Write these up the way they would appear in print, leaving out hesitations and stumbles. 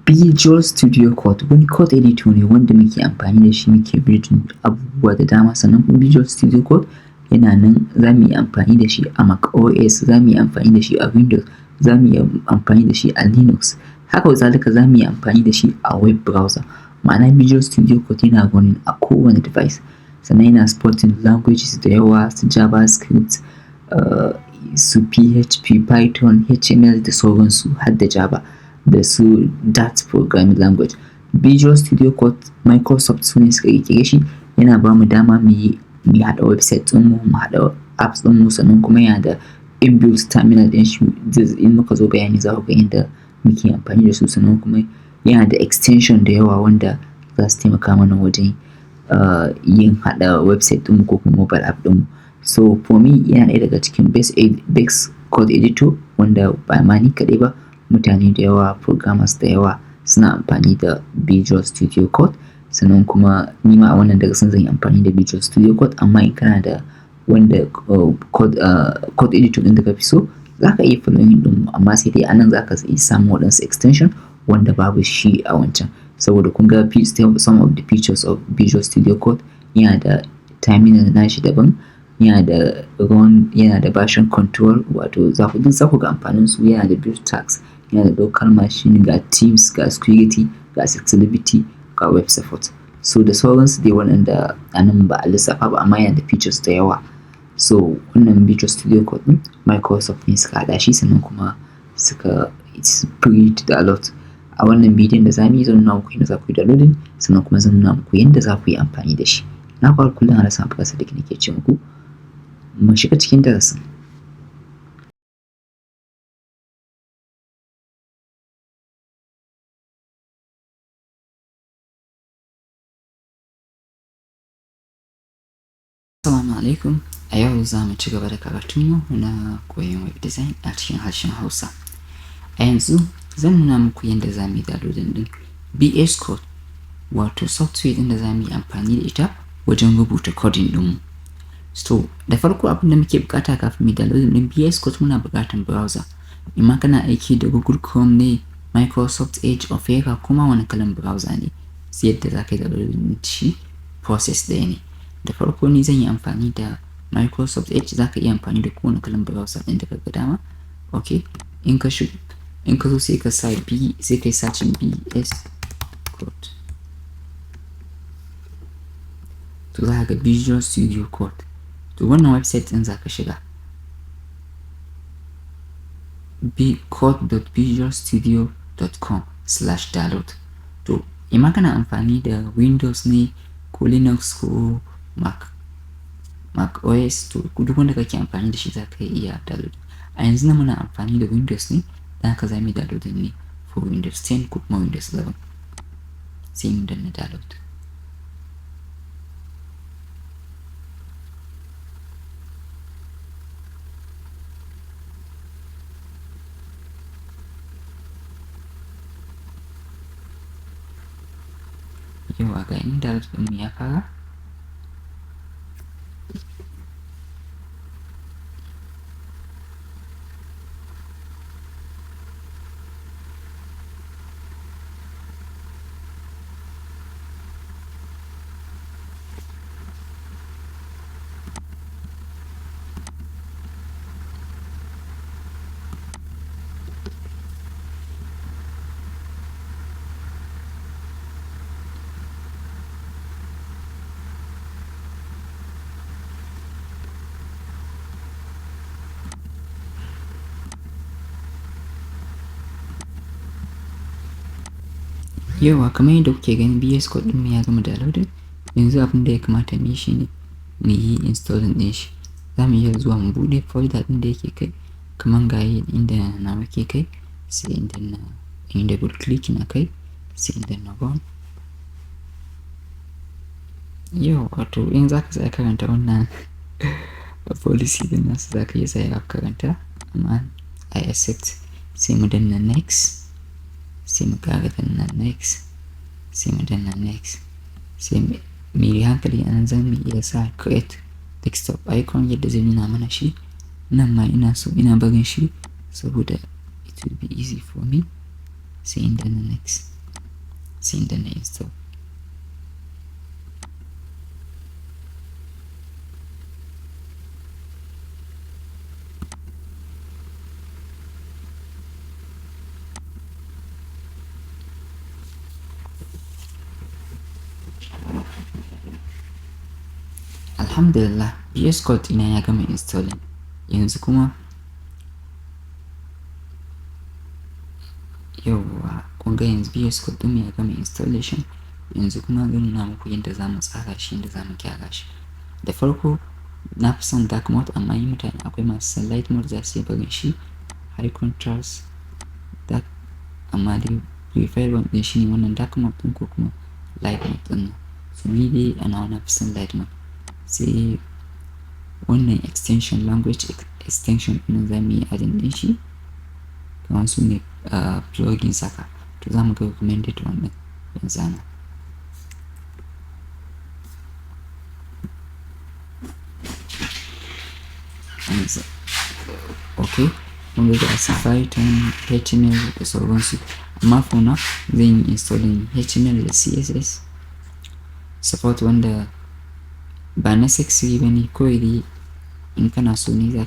Visual Studio Code wani code editor ne wanda muke amfani da shi muke building abubuwa da dama, sannan kuma Visual Studio Code yana nan za mu yi amfani da shi a Mac OS, za mu yi amfani da shi a Windows, za mu yi amfani da shi a Linux, haka zalika za mu yi amfani da shi a web browser. Ma'ana Visual Studio Code yana running a kowane device, sannan yana supporting languages da yawa su JavaScript, su PHP, Python, HTML da sauransu har da Java da su Dart programming language. Visual Studio Code Microsoft su ne suka ƙirƙire shi, yana ba mu dama mu haɗa website ɗinmu, mu haɗa apps ɗinmu, sannan kuma yana da inbuilt terminal ɗin shi. In muka zo bayani za ku ga yadda muke amfani da su, sannan kuma yana da extension da yawa wanda za su taimaka mana wajen yin haɗa website ɗinmu ko kuma mobile app ɗinmu. So for me yana ɗaya daga cikin best code editor wanda ba ma ni kaɗai ba, mutane da yawa, programmers da yawa suna amfani da Visual Studio Code. Sannan kuma ni ma a wannan darasin zan yi amfani da Visual Studio Code, amma in kana da wanda code editor ɗin da ka fi so za ka iya following ɗinmu, amma sai dai anan za ka iya samun waɗansu extension wanda babu shi a wancan. Saboda kun ga some of the features of Visual Studio Code yana da terminal nashi daban, yana da yana da version control, wato za ku ga amfanin su. Yana da build tags, yana da local machine, ga Teams, ga security, ga accessibility, ga web support. So da sauransu dai waɗanda anan ba a lissafa ba, amma yana da features da yawa. So wannan Visual Studio Code ɗin Microsoft ne suka haɗa shi, sannan kuma it's free to download. A wannan bidiyon da za mu yi zan nuna muku yadda za ku yi downloading, sannan kuma zan nuna muku yadda za ku yi amfani da shi. Na fara kullum a rasa fasa da nake ce muku mu shiga cikin darasin. Assalamu alaikum. A yau za mu ci gaba da karatunmu na koyon web design a cikin harshen Hausa. A yanzu zan nuna muku yadda za mu yi downloading ɗin VS Code, wato software ɗin da za mu yi amfani da ita wajen rubuta coding ɗinmu. So da farko abin da muke bukata kafin mu yi downloading ɗin VS Code, muna buƙatar browser. Imma kana aiki da Google Chrome ne, Microsoft Edge, Opera, kuma wani kalan browser ne, sai yadda za ka yi downloading shi process ɗaya ne. Da farko ni zan yi amfani da Microsoft Edge, za ka iya amfani da kowane kalan browser ɗin da ka ga dama. Okay, in ka zo sai ka sa sai ka yi searching VS Code, to za ka ga Visual Studio Code. To wannan website ɗin za ka shiga code.visualstudio.com/download. To imma kana amfani da Windows ne ko Linux ko Mac OS, to duk wanda kake amfani da shi za ka iya download. A yanzu na muna amfani da Windows ne, da haka za mu yi downloading ne for Windows 10 ko kuma Windows 11. Sai mu danna download. Yawa ga inda download ɗinmu ya fara. Yawa kamar yadda kuke gani VS Code ɗinmu ya gama downloading. Yanzu abin da ya kamata mu yi shi ne mu yi installing ɗin shi. Za mu iya zuwa mu buɗe folder ɗin da yake kai, kamar ga inda nawa ke kai, sai in double click na kai, sai in danna run. Yawa to in za ka tsaya karanta wannan policy ɗin nasu, za ka iya tsaya karanta, amma I accept. Sai mu danna next, sai mu ƙara danna next, sai mu danna next, sai mu yi hankali. Anan za mu iya sa create desktop icon yadda zai nuna mana shi. Nan ma ina barin shi saboda it will be easy for me. Sai in danna next. sai in danna install. Alhamdulillah, VS Code ina ya gama installing. Yanzu kuma yauwa kun ga yanzu VS Code ɗin ya gama installation. Yanzu kuma zan nuna muku yadda za mu tsara shi, yadda za mu gyara shi. Da farko na fi son dark mode, amma yi mutane akwai masu son light mode za su yi barin shi high contrast dark, amma dai preferred one ɗin shi ne wannan dark mode ɗin ko kuma light mode ɗin nan. So ni dai ana wani fi son light mode. Sai wannan extension, language extension ɗin za mu yi adin ɗin shi kamar su ne plugins haka, to za mu ga recommended wannan yanzu ana. Okay, mun ga su Python, HTML da sauransu, amma for now zan yi installing HTML da CSS support wanda ba na sexy ba ne, kawai dai in kana so ne za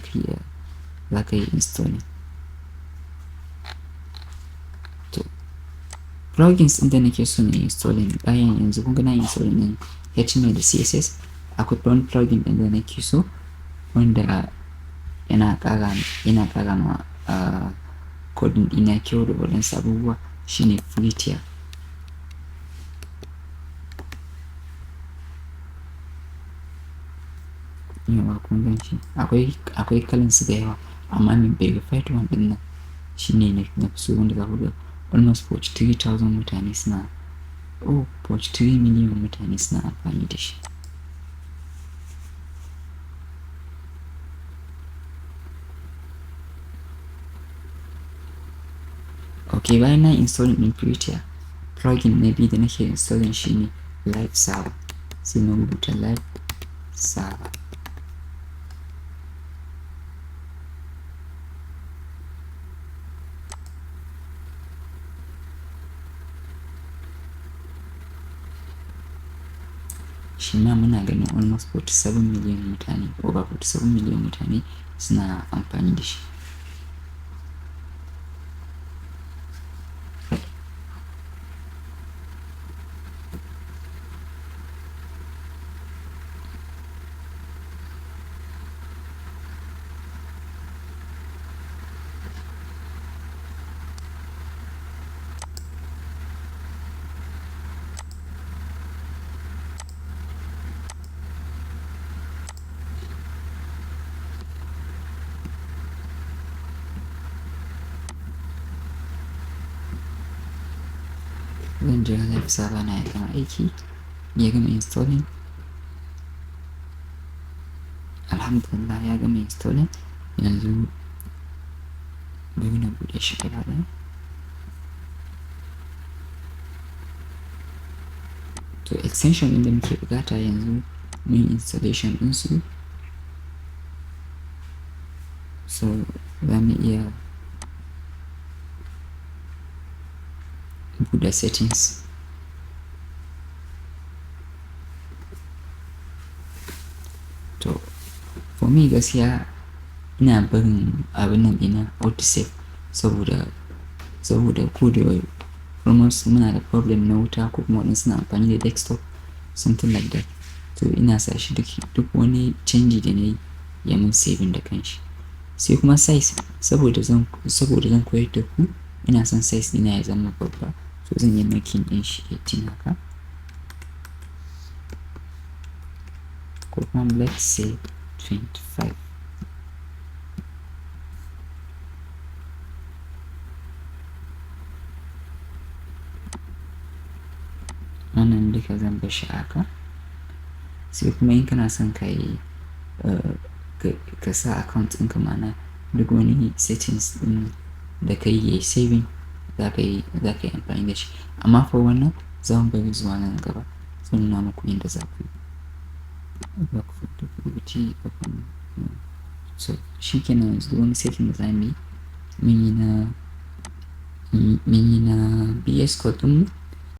ka yi installing. To plugins ɗin da nake so na installing bayan yanzu kun ga na installing ɗin HTML da CSS, akwai wani plugin ɗin da nake so wanda yana ƙara ma coding ɗina kyau da waɗansu abubuwa, shine free tier. Yawa kun gan shi akwai kalansu da yawa, amma min verified one ɗin nan shine na fi so, wanda za ku ga almost 43,000 mutane suna 43 million mutane suna amfani da shi. Ok, bayan na installing ɗin free tier, plugin na biyu da nake installing shine live server. Sai na rubuta live server. Shi ma muna ganin almost 47 million mutane, over 47 million mutane suna amfani da shi. Zan jira live server na ya gama aiki, ya gama installing. Alhamdulillah ya gama installing. Yanzu bari na buɗe shi gaba ɗaya. To extension ɗin da muke buƙata yanzu mun installation ɗinsu, so za mu iya buɗe settings. To for me gaskiya ina barin abin nan ɗina auto save, saboda ko da almost muna da problem na wuta ko kuma waɗansu suna amfani da desktop, something like that. To ina sa shi duk wani canji da na yi ya mun saving da kanshi. Sai kuma size, saboda zan koyar da ku, ina son size ɗina ya zama babba, so zan yi making ɗin shi 18 haka, ko kuma let's say 25. Wannan duka zan bar shi haka. Sai kuma in kana son ka yi ka sa account ɗinka, ma'ana duk wani settings ɗin da ka yi saving za ka yi amfani da shi, amma for wannan za mu bari zuwa nan gaba, zan nuna muku yadda za ku yi. So shi kenan, yanzu wani setting da za mu yi mun yi na VS Code ɗinmu.